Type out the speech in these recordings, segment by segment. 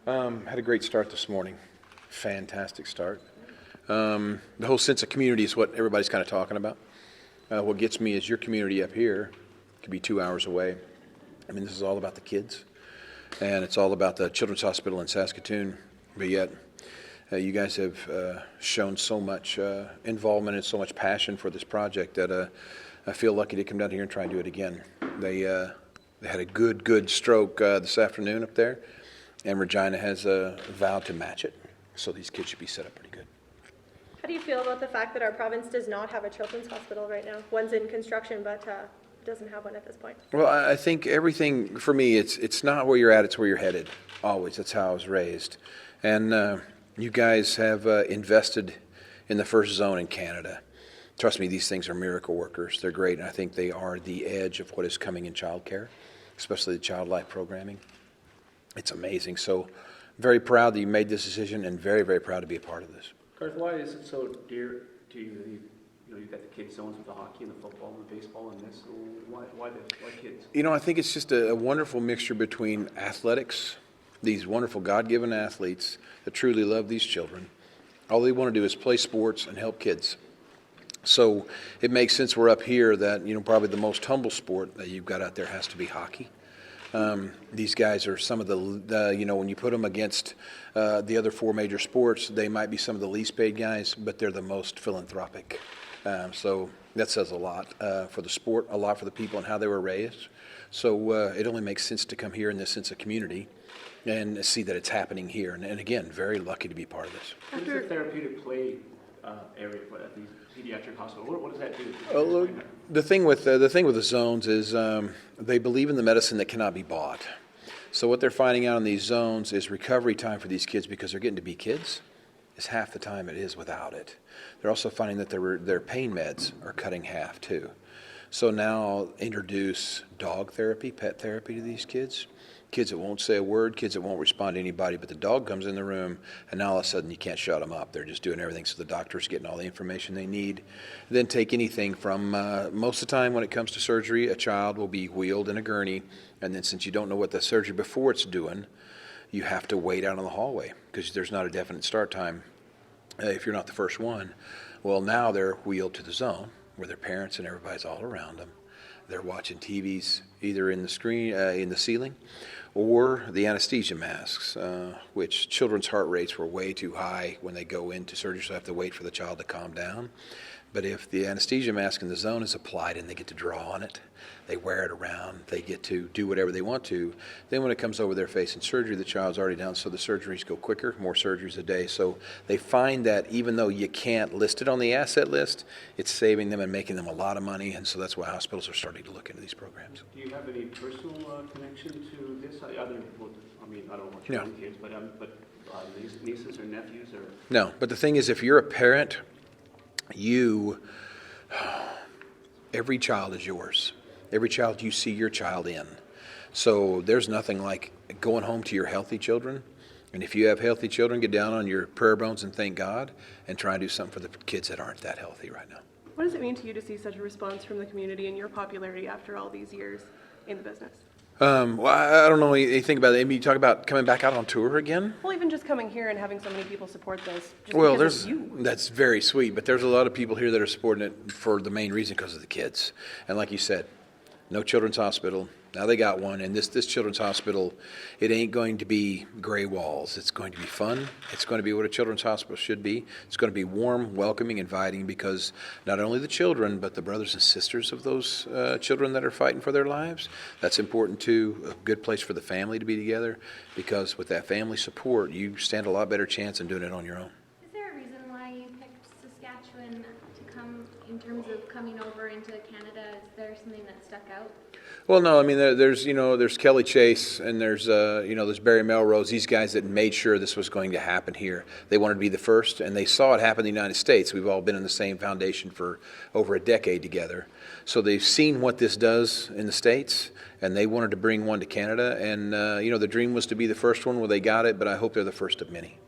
Had a great start this morning. Fantastic start. The whole sense of community is what everybody's kind of talking about. What gets me is your community up here could be 2 hours away. I mean, this is all about the kids, and it's all about the Children's Hospital in Saskatchewan, but yet you guys have shown so much involvement and so much passion for this project that I feel lucky to come down here and try and do it again. They had a good stroke this afternoon up there, and Regina has vowed to match it, so these kids should be set up pretty good. How do you feel about the fact that our province does not have a children's hospital right now? One's in construction, but doesn't have one at this point. Well, I think everything, for me, it's not where you're at, it's where you're headed, always. That's how I was raised. And you guys have invested in the first zone in Canada. Trust me, these things are miracle workers. They're great, and I think they are the edge of what is coming in child care, especially the child life programming. It's amazing. So very proud that you made this decision, and very, very proud to be a part of this. Garth, why is it so dear to you? You've got the kids zones with the hockey and the football and the baseball and this. Why kids? I think it's just a wonderful mixture between athletics, these wonderful God-given athletes that truly love these children. All they want to do is play sports and help kids. So it makes sense we're up here that, probably the most humble sport that you've got out there has to be hockey. These guys are some of the when you put them against the other four major sports, they might be some of the least paid guys, but they're the most philanthropic. So that says a lot for the sport, a lot for the people and how they were raised. So it only makes sense to come here in this sense of community and see that it's happening here. And again, very lucky to be part of this. What is the therapeutic play area at the pediatric hospital? What does that do? Look, the thing with the zones is they believe in the medicine that cannot be bought. So what they're finding out in these zones is recovery time for these kids, because they're getting to be kids, is half the time it is without it. They're also finding that their pain meds are cutting half too. So now introduce dog therapy, pet therapy to these kids. Kids that won't say a word, kids that won't respond to anybody, but the dog comes in the room, and now all of a sudden you can't shut them up. They're just doing everything, so the doctor's getting all the information they need. Then take anything from, most of the time when it comes to surgery, a child will be wheeled in a gurney, and then since you don't know what the surgery before it's doing, you have to wait out in the hallway because there's not a definite start time if you're not the first one. Well, now they're wheeled to the zone where their parents and everybody's all around them. They're watching TVs either in the screen, in the ceiling, or the anesthesia masks, which children's heart rates were way too high when they go into surgery, so they have to wait for the child to calm down. But if the anesthesia mask in the zone is applied and they get to draw on it, they wear it around, they get to do whatever they want to, then when it comes over their face in surgery, the child's already down, so the surgeries go quicker, more surgeries a day. So they find that even though you can't list it on the asset list, it's saving them and making them a lot of money, and so that's why hospitals are starting to look into these programs. Do you have any personal connection to this? I don't know what your own kids, but nieces or nephews? Or No, but the thing is, if you're a parent, every child is yours. Every child you see your child in. So there's nothing like going home to your healthy children. And if you have healthy children, get down on your prayer bones and thank God and try and do something for the kids that aren't that healthy right now. What does it mean to you to see such a response from the community and your popularity after all these years in the business? Well, I don't know anything about it. Maybe you talk about coming back out on tour again? Well, even just coming here and having so many people support this. That's very sweet, but there's a lot of people here that are supporting it for the main reason because of the kids. And like you said, no children's hospital. Now they got one, and this children's hospital, it ain't going to be gray walls. It's going to be fun. It's going to be what a children's hospital should be. It's going to be warm, welcoming, inviting, because not only the children, but the brothers and sisters of those children that are fighting for their lives. That's important too. A good place for the family to be together, because with that family support, you stand a lot better chance than doing it on your own. Is there a reason why you picked Saskatchewan to come in terms of coming over into Canada? Is there something that stuck out? Well, no, I mean, there's Kelly Chase and there's Barry Melrose, these guys that made sure this was going to happen here. They wanted to be the first, and they saw it happen in the United States. We've all been in the same foundation for over a decade together. So they've seen what this does in the States, and they wanted to bring one to Canada. And, the dream was to be the first one. Well, they got it, but I hope they're the first of many.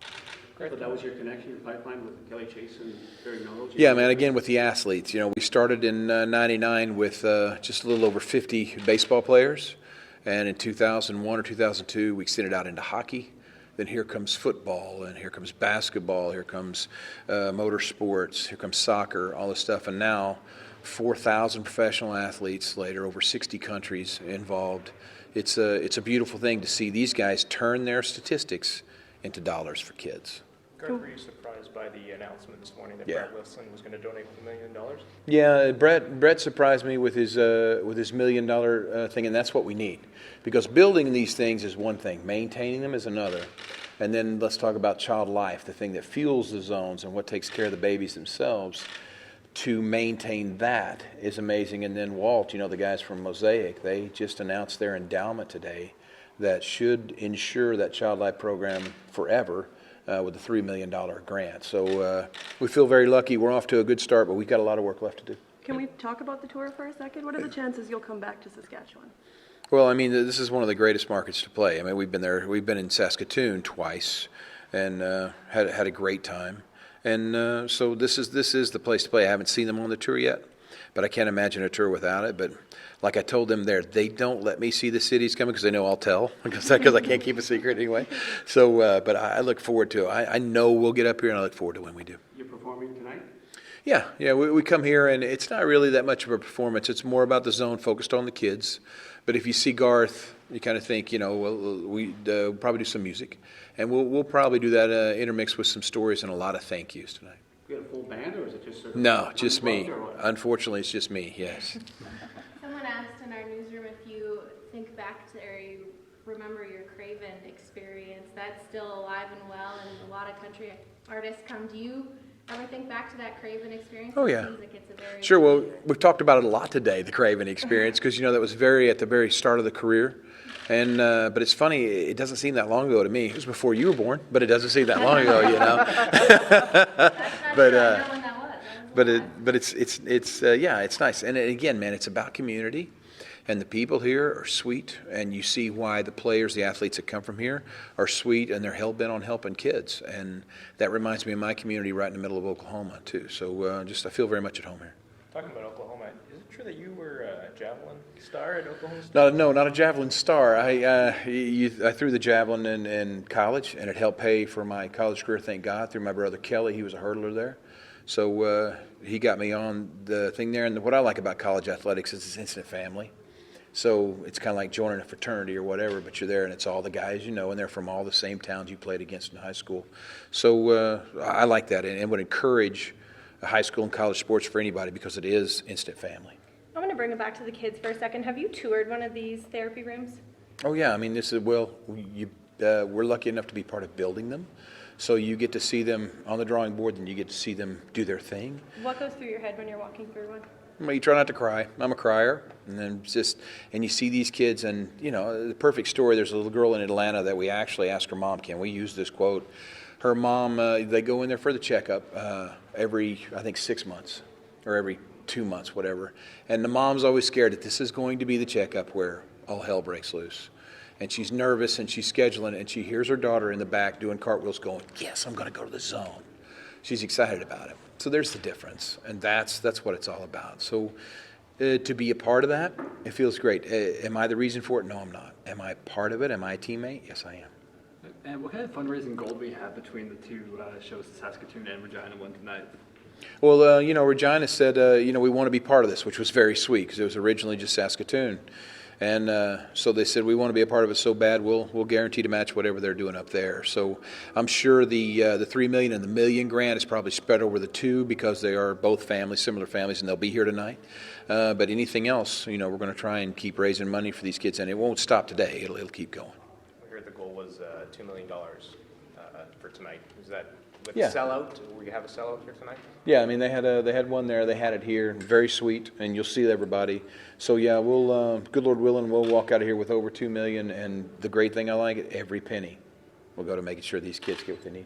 So that was your connection, your pipeline with Kelly Chase and Barry Melrose? Yeah, man, again, with the athletes. We started in 99 with just a little over 50 baseball players. And in 2001 or 2002, we extended out into hockey. then here comes football, and here comes basketball, here comes motorsports, here comes soccer, all this stuff. And now 4,000 professional athletes later, over 60 countries involved. It's a beautiful thing to see these guys turn their statistics into dollars for kids. Garth, were you surprised by the announcement this morning that Yeah. Brett Wilson was going to donate $1 million? Yeah, Brett surprised me with his $1 million thing, and that's what we need. Because building these things is one thing, maintaining them is another. And then let's talk about child life, the thing that fuels the zones and what takes care of the babies themselves. To maintain that is amazing. And then Walt, the guys from Mosaic, they just announced their endowment today that should ensure that child life program forever. With a $3 million grant. So we feel very lucky. We're off to a good start, but we've got a lot of work left to do. Can we talk about the tour for a second? What are the chances you'll come back to Saskatchewan? Well, I mean, this is one of the greatest markets to play. I mean, we've been there. We've been in Saskatoon twice and had a great time. And so this is the place to play. I haven't seen them on the tour yet, but I can't imagine a tour without it. But like I told them there, they don't let me see the cities coming because they know I'll tell because I can't keep a secret anyway. So, but I look forward to it. I know we'll get up here, and I look forward to when we do. You're performing tonight? Yeah, we come here, and it's not really that much of a performance. It's more about the zone focused on the kids. But if you see Garth, you kind of think, we'll probably do some music. And we'll probably do that intermixed with some stories and a lot of thank yous tonight. You got a full band, or is it just sort of No, just me. unplugged, or what? Unfortunately, it's just me, yes. Someone asked in our newsroom if you think back to, or you remember your Craven experience. That's still alive and well, and a lot of country artists come. Do you ever think back to that Craven experience? Oh, It yeah. seems like it's a very Sure, well, we've talked about it a lot today, the Craven experience, because, that was at the very start of the career. And but it's funny, it doesn't seem that long ago to me. It was before you were born, but it doesn't seem that long ago, That's not But, true. I know when that was. But it's nice. And again, man, it's about community. And the people here are sweet, and you see why the players, the athletes that come from here are sweet, and they're hell-bent on helping kids. And that reminds me of my community right in the middle of Oklahoma, too. So I feel very much at home here. Talking about Oklahoma, is it true that you were a javelin star at Oklahoma State? No, not a javelin star. I threw the javelin in college, and it helped pay for my college career, thank God, through my brother Kelly. He was a hurdler there. So he got me on the thing there. And what I like about college athletics is it's instant family. So it's kind of like joining a fraternity or whatever, but you're there and it's all the guys and they're from all the same towns you played against in high school. So I like that and would encourage high school and college sports for anybody because it is instant family. I want to bring it back to the kids for a second. Have you toured one of these therapy rooms? Oh, yeah. I mean, we're lucky enough to be part of building them. So you get to see them on the drawing board and you get to see them do their thing. What goes through your head when you're walking through one? Well, you try not to cry. I'm a crier. And then and you see these kids and, the perfect story. There's a little girl in Atlanta that we actually asked her mom, can we use this quote? Her mom, they go in there for the checkup every, I think, 6 months or every 2 months, whatever. And the mom's always scared that this is going to be the checkup where all hell breaks loose. And she's nervous and she's scheduling and she hears her daughter in the back doing cartwheels going, yes, I'm going to go to the zone. She's excited about it. So there's the difference, and that's what it's all about. So to be a part of that, it feels great. Am I the reason for it? No, I'm not. Am I part of it? Am I a teammate? Yes, I am. And what kind of fundraising goal do we have between the two shows, Saskatoon and Regina, one tonight? Well, Regina said, we want to be part of this, which was very sweet because it was originally just Saskatoon. And so they said, we want to be a part of it so bad, we'll guarantee to match whatever they're doing up there. So I'm sure the $3 million and the $1 million grant is probably spread over the two because they are both families, similar families, and they'll be here tonight. But anything else, we're going to try and keep raising money for these kids, and it won't stop today. It'll keep going. We heard the goal was $2 million for tonight. Is that with Yeah. sellout? Will you have a sellout here tonight? Yeah, I mean, they had one there. They had it here. Very sweet, and you'll see everybody. So, yeah, we'll, good Lord willing, we'll walk out of here with over $2 million. And the great thing I like, every penny will go to making sure these kids get what they need.